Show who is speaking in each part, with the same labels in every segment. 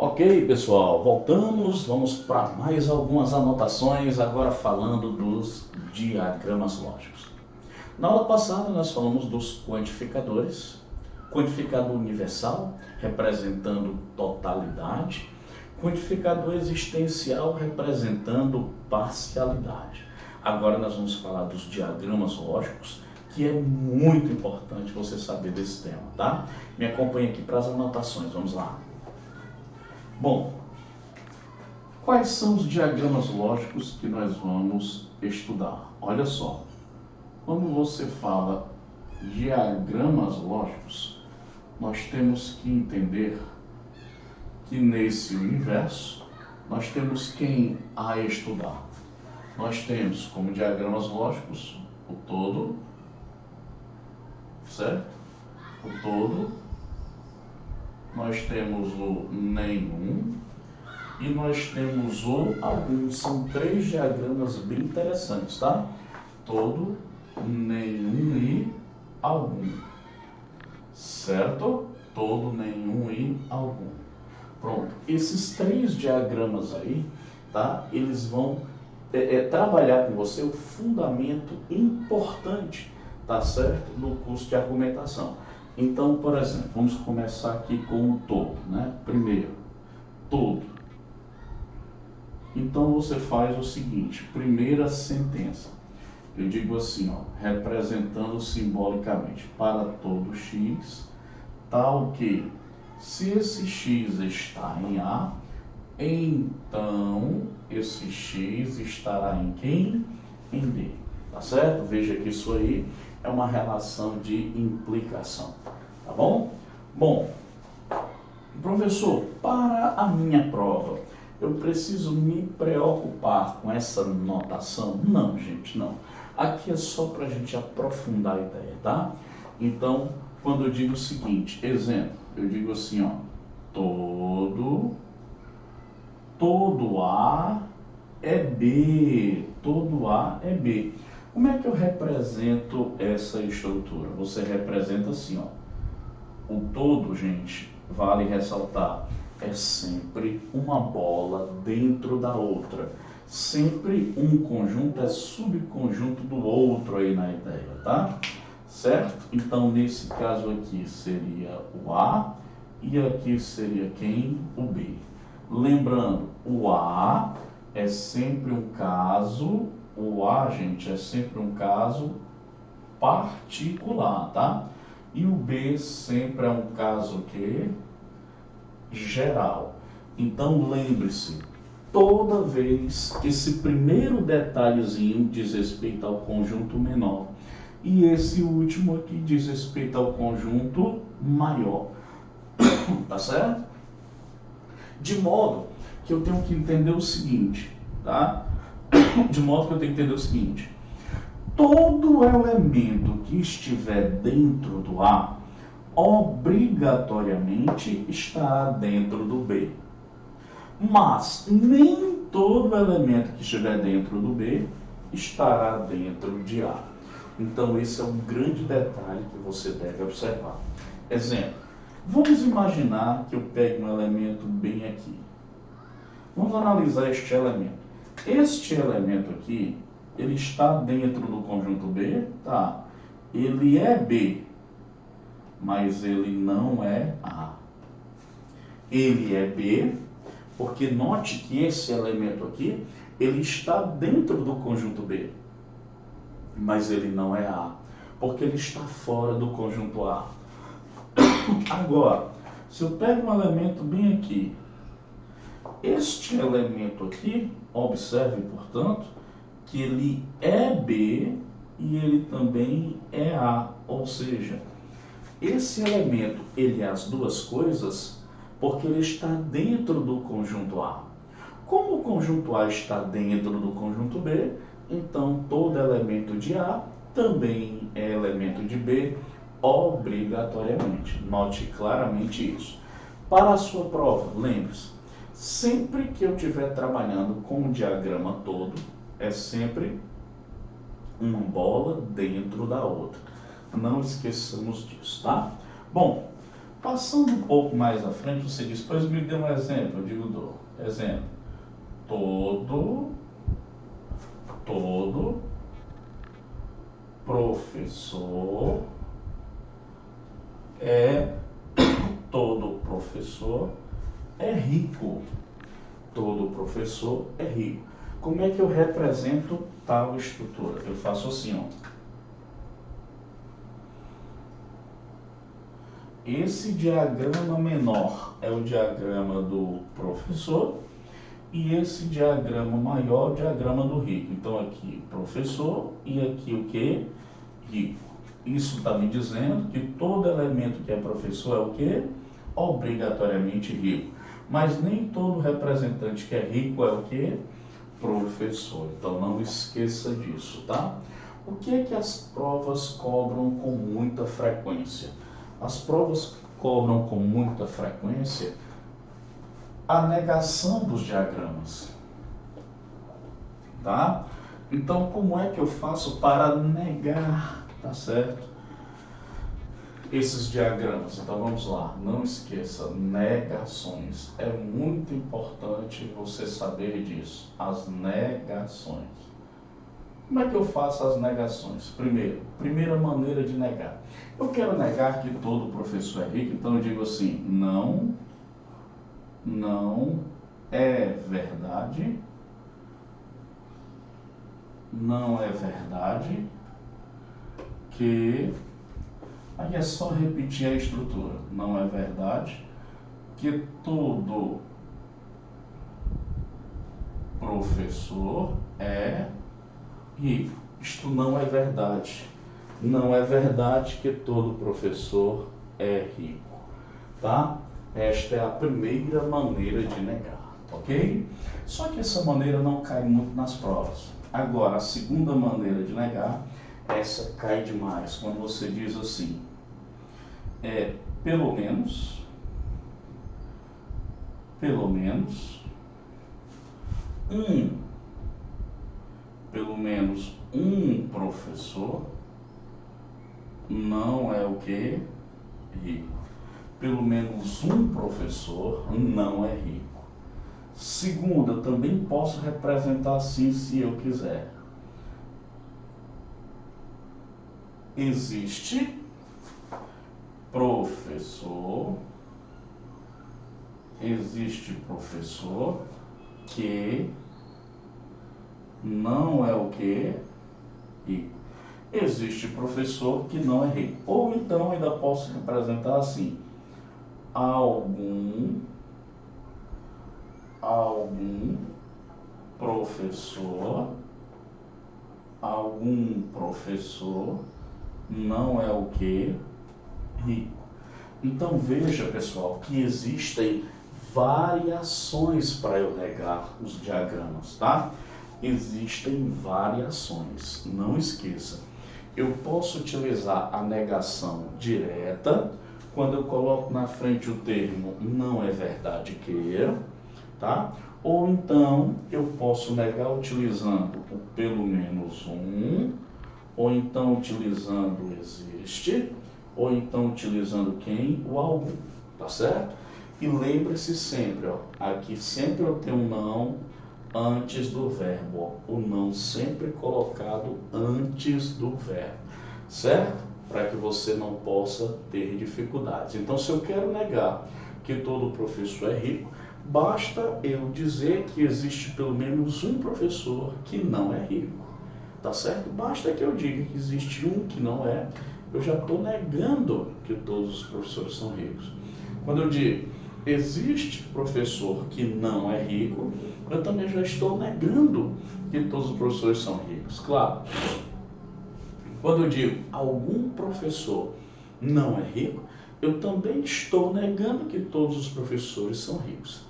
Speaker 1: Ok, pessoal, voltamos, vamos para mais algumas anotações, agora falando dos diagramas lógicos. Na aula passada nós falamos dos quantificadores, quantificador universal, representando totalidade, quantificador existencial, representando parcialidade. Agora nós vamos falar dos diagramas lógicos, que é muito importante você saber desse tema, tá? Me acompanhe aqui para as anotações, vamos lá. Bom, quais são os diagramas lógicos que nós vamos estudar? Olha só, quando você fala diagramas lógicos, nós temos que entender que nesse universo nós temos quem a estudar. Nós temos como diagramas lógicos o todo, certo? O todo. Nós temos o nenhum e nós temos o algum. São três diagramas bem interessantes, tá? Todo, nenhum e algum. Certo? Todo, nenhum e algum. Pronto. Esses três diagramas aí, tá? Eles vão trabalhar com você o fundamento importante, tá certo? No curso de argumentação. Então, por exemplo, vamos começar aqui com o todo, né? Primeiro, todo. Então, você faz o seguinte, primeira sentença. Eu digo assim, ó, representando simbolicamente para todo x, tal que, se esse x está em A, então esse x estará em quem? Em D. Tá certo? Veja que isso aí é uma relação de implicação, tá bom? Bom, professor, para a minha prova, eu preciso me preocupar com essa notação? Não, gente, não. Aqui é só para a gente aprofundar a ideia, tá? Então, quando eu digo o seguinte, exemplo, eu digo assim, ó, todo A é B, todo A é B. Como é que eu represento essa estrutura? Você representa assim, ó. O todo, gente, vale ressaltar, é sempre uma bola dentro da outra. Sempre um conjunto é subconjunto do outro aí na ideia, tá? Certo? Então, nesse caso aqui seria o A e aqui seria quem? O B. Lembrando, o A é sempre um caso... O A, gente, é sempre um caso particular, tá? E o B sempre é um caso que geral. Então, lembre-se, toda vez que esse primeiro detalhezinho diz respeito ao conjunto menor e esse último aqui diz respeito ao conjunto maior, tá certo? De modo que eu tenho que entender o seguinte, tá? Todo elemento que estiver dentro do A, obrigatoriamente estará dentro do B. Mas nem todo elemento que estiver dentro do B estará dentro de A. Então esse é um grande detalhe que você deve observar. Exemplo, vamos imaginar que eu pegue um elemento bem aqui. Vamos analisar este elemento. Este elemento aqui, ele está dentro do conjunto B? Tá. Ele é B, mas ele não é A. Ele é B, porque note que esse elemento aqui, ele está dentro do conjunto B, mas ele não é A, porque ele está fora do conjunto A. Agora, se eu pego um elemento bem aqui, este elemento aqui, observe, portanto, que ele é B e ele também é A, ou seja, esse elemento, ele é as duas coisas porque ele está dentro do conjunto A. Como o conjunto A está dentro do conjunto B, então todo elemento de A também é elemento de B, obrigatoriamente. Note claramente isso. Para a sua prova, lembre-se, sempre que eu estiver trabalhando com o diagrama todo, é sempre uma bola dentro da outra. Não esqueçamos disso, tá? Bom, Passando um pouco mais à frente, você diz, pois me dê um exemplo. Eu digo, dou. Exemplo. Todo professor é todo professor é rico. Todo professor é rico. Como é que eu represento tal estrutura? Eu faço assim, ó. Esse diagrama menor é o diagrama do professor e esse diagrama maior é o diagrama do rico. Então aqui professor e aqui o que? Rico. Isso está me dizendo que todo elemento que é professor é o que? Obrigatoriamente rico. Mas nem todo representante que é rico é o que? Professor. Então não esqueça disso, tá? O que é que as provas cobram com muita frequência? As provas cobram com muita frequência a negação dos diagramas, tá? Então, como é que eu faço para negar, tá certo? Esses diagramas. Então, vamos lá. Não esqueça, negações. É muito importante você saber disso. As negações. Como é que eu faço as negações? Primeira maneira de negar. Eu quero negar que todo professor é rico, então eu digo assim, não é verdade, não é verdade que... Aí é só repetir a estrutura. Não é verdade que todo professor é rico. Isto não é verdade. Não é verdade que todo professor é rico, tá? Esta é a primeira maneira de negar, ok? Só que essa maneira não cai muito nas provas. Agora, a segunda maneira de negar, essa cai demais. Quando você diz assim, pelo menos um professor não é o que? Rico. Pelo menos um professor não é rico. Segunda, também posso representar assim se eu quiser. Existe professor que não é o que? Rico. Existe professor que não é rico. Ou então ainda posso representar assim, algum professor não é o que? Rico. Então veja, pessoal, que existem variações para eu negar os diagramas, tá? Existem variações, não esqueça. Eu posso utilizar a negação direta, quando eu coloco na frente o termo não é verdade que, tá? Ou então eu posso negar utilizando o pelo menos um, ou então utilizando o existe, ou então utilizando quem? O algum, tá certo? E lembre-se sempre, ó, aqui sempre eu tenho um não antes do verbo, ó, o não sempre colocado antes do verbo, certo? Para que você não possa ter dificuldades. Então, se eu quero negar que todo professor é rico, basta eu dizer que existe pelo menos um professor que não é rico, tá certo? Basta que eu diga que existe um que não é, eu já estou negando que todos os professores são ricos. Quando eu digo existe professor que não é rico, eu também já estou negando que todos os professores são ricos. Claro, quando eu digo algum professor não é rico, eu também estou negando que todos os professores são ricos.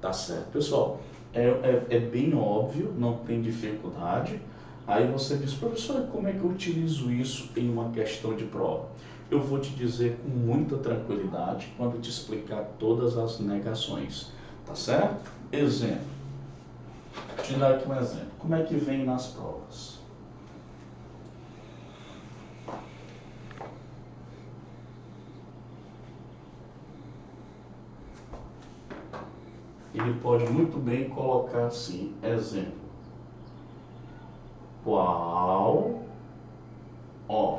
Speaker 1: Tá certo, pessoal? É bem óbvio, não tem dificuldade. Aí você diz, professor, como é que eu utilizo isso em uma questão de prova? Eu vou te dizer com muita tranquilidade quando eu te explicar todas as negações, tá certo? Exemplo. Vou te dar aqui um exemplo. Como é que vem nas provas? ele pode muito bem colocar assim, exemplo. Qual, ó,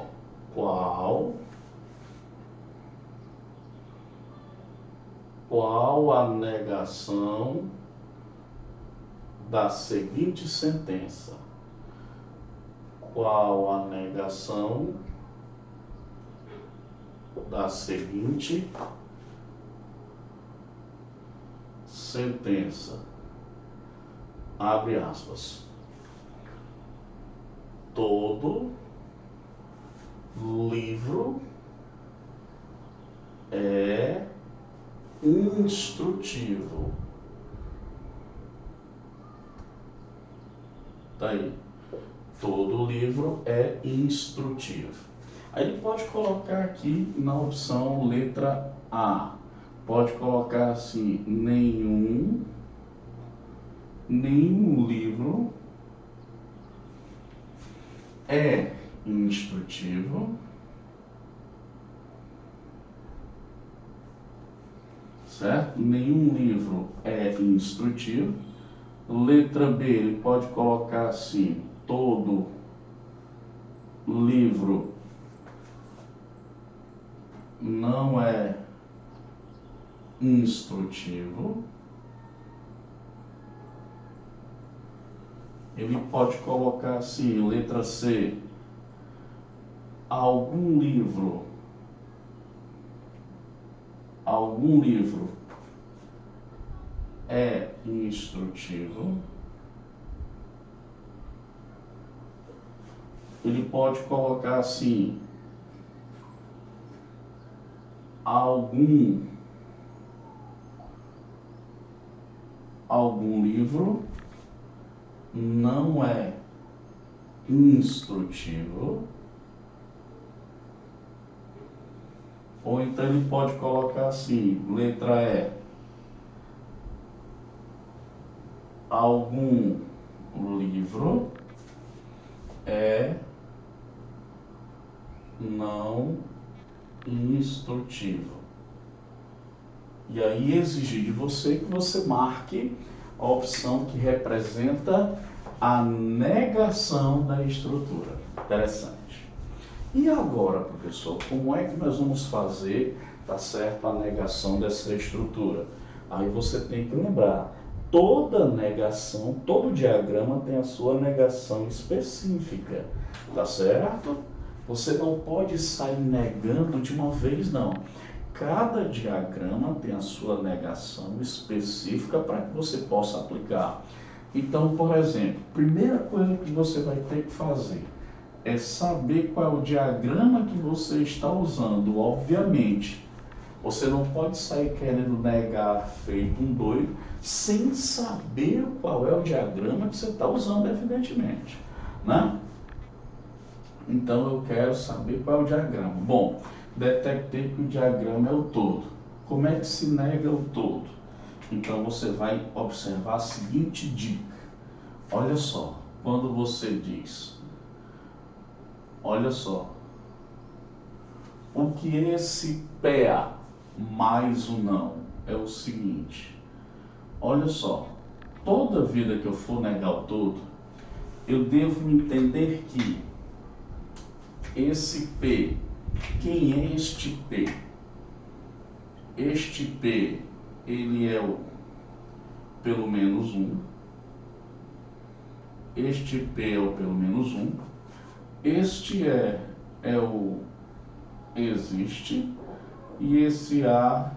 Speaker 1: qual a negação da seguinte sentença? Qual a negação da seguinte sentença? Abre aspas. Todo livro é instrutivo. Tá aí. Todo livro é instrutivo. Aí ele pode colocar aqui na opção letra A. Pode colocar assim, nenhum livro é instrutivo, certo? Nenhum livro é instrutivo. Letra B, ele pode colocar assim, todo livro não é instrutivo. Ele pode colocar assim, letra C, algum livro é instrutivo. Ele pode colocar assim, algum livro não é instrutivo. Ou então ele pode colocar assim, letra E, algum livro é não instrutivo. E aí exigir de você que você marque a opção que representa a negação da estrutura. Interessante. E agora, professor, como é que nós vamos fazer, tá certo, a negação dessa estrutura? Aí você tem que lembrar, toda negação, todo diagrama tem a sua negação específica, tá certo? Você não pode sair negando de uma vez, não. Cada diagrama tem a sua negação específica para que você possa aplicar. Então, por exemplo, primeira coisa que você vai ter que fazer é saber qual é o diagrama que você está usando. Obviamente, você não pode sair querendo negar feito um doido sem saber qual é o diagrama que você está usando, evidentemente, né? Então eu quero saber qual é o diagrama. Bom, detectei que o diagrama é o todo. Como é que se nega o todo? Então você vai observar a seguinte dica. Olha só, quando você diz, olha só, o que esse PA mais o não é o seguinte. Olha só, toda vida que eu for negar o todo, eu devo entender que esse P, quem é este P? Este P, ele é o pelo menos 1. Este P é o pelo menos 1. Este é o existe. E esse A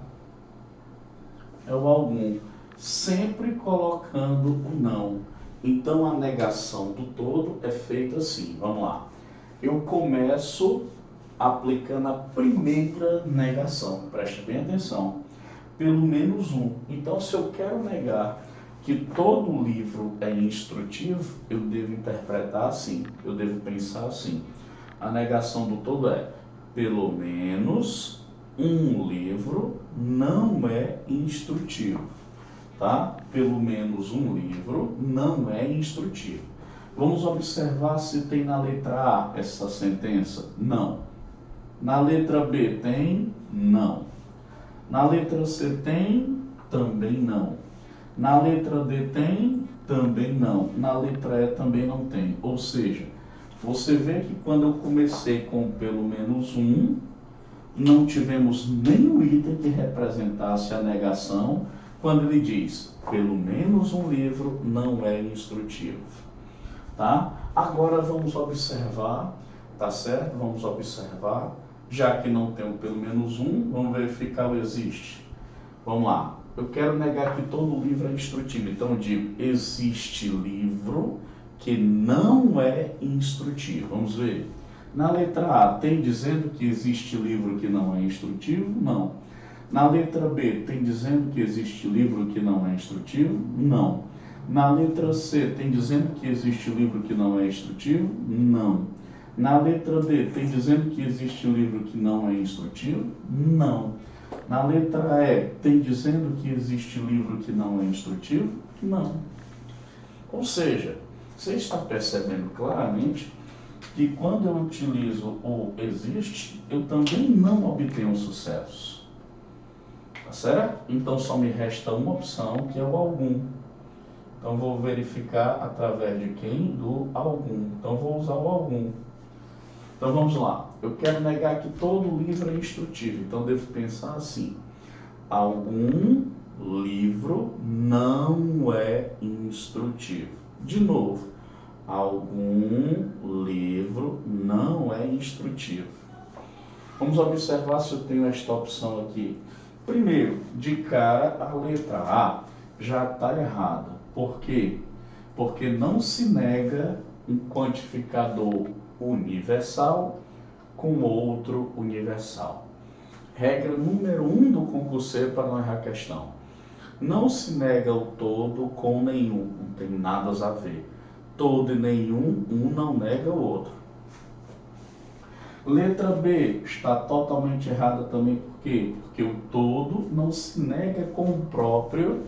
Speaker 1: é o algum. Sempre colocando o não. Então a negação do todo é feita assim. Vamos lá. Eu começo aplicando a primeira negação. Preste bem atenção. Pelo menos 1. Então, se eu quero negar que todo livro é instrutivo, eu devo interpretar assim. Eu devo pensar assim. A negação do todo é pelo menos um livro não é instrutivo. Tá? Pelo menos um livro não é instrutivo. Vamos observar se tem na letra A essa sentença. Não. Na letra B tem? Não. Na letra C tem? Também não. Na letra D tem? Também não. Na letra E também não tem. Ou seja, você vê que quando eu comecei com pelo menos um, não tivemos nenhum item que representasse a negação quando ele diz, pelo menos um livro não é instrutivo. Tá? Agora vamos observar, tá certo? Vamos observar, já que não tem pelo menos um, vamos verificar o existe. Vamos lá. Eu quero negar que todo livro é instrutivo. Então eu digo, existe livro que não é instrutivo. Vamos ver. Na letra A, tem dizendo que existe livro que não é instrutivo? Não. Na letra B, tem dizendo que existe livro que não é instrutivo? Não. Na letra C, tem dizendo que existe livro que não é instrutivo? Não. Na letra D, tem dizendo que existe livro que não é instrutivo? Não. Na letra E, tem dizendo que existe livro que não é instrutivo? Não. Ou seja, você está percebendo claramente que quando eu utilizo o existe, eu também não obtenho sucesso. Tá certo? Então só me resta uma opção, que é o algum. Então vou verificar através de quem? Do algum. Então vou usar o algum. Então vamos lá. Eu quero negar que todo livro é instrutivo. Então devo pensar assim. Algum livro não é instrutivo. De novo. Algum livro não é instrutivo. Vamos observar se eu tenho esta opção aqui. Primeiro, de cara, a letra A já está errada. Por quê? Porque não se nega um quantificador universal com outro universal. Regra número 1 do concurseiro para não errar a questão. Não se nega o todo com nenhum, não tem nada a ver. Todo e nenhum, um não nega o outro. Letra B está totalmente errada também, por quê? Porque o todo não se nega com o próprio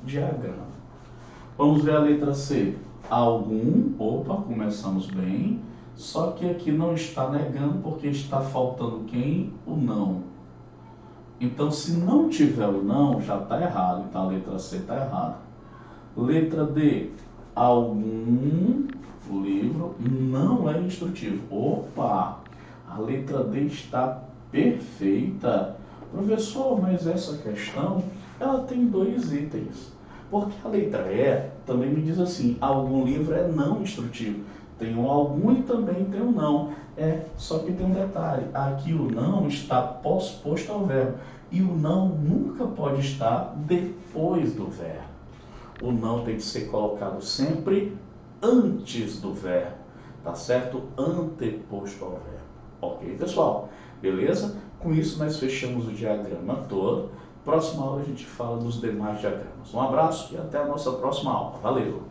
Speaker 1: diagrama. Vamos ver a letra C. Algum, opa, começamos bem, só que aqui não está negando porque está faltando quem? O não. Então, se não tiver o não, já está errado, então a letra C está errada. Letra D. Algum livro não é instrutivo. Opa! A letra D está perfeita. Professor, mas essa questão, ela tem 2 itens. Porque a letra E também me diz assim, algum livro é não instrutivo. Tem um algum e também tem um não. Só que tem um detalhe. Aqui o não está pós-posto ao verbo. E o não nunca pode estar depois do verbo. O não tem que ser colocado sempre antes do verbo, tá certo? Anteposto ao verbo. Ok, pessoal? Beleza? Com isso, nós fechamos o diagrama todo. Próxima aula a gente fala dos demais diagramas. Um abraço e até a nossa próxima aula. Valeu!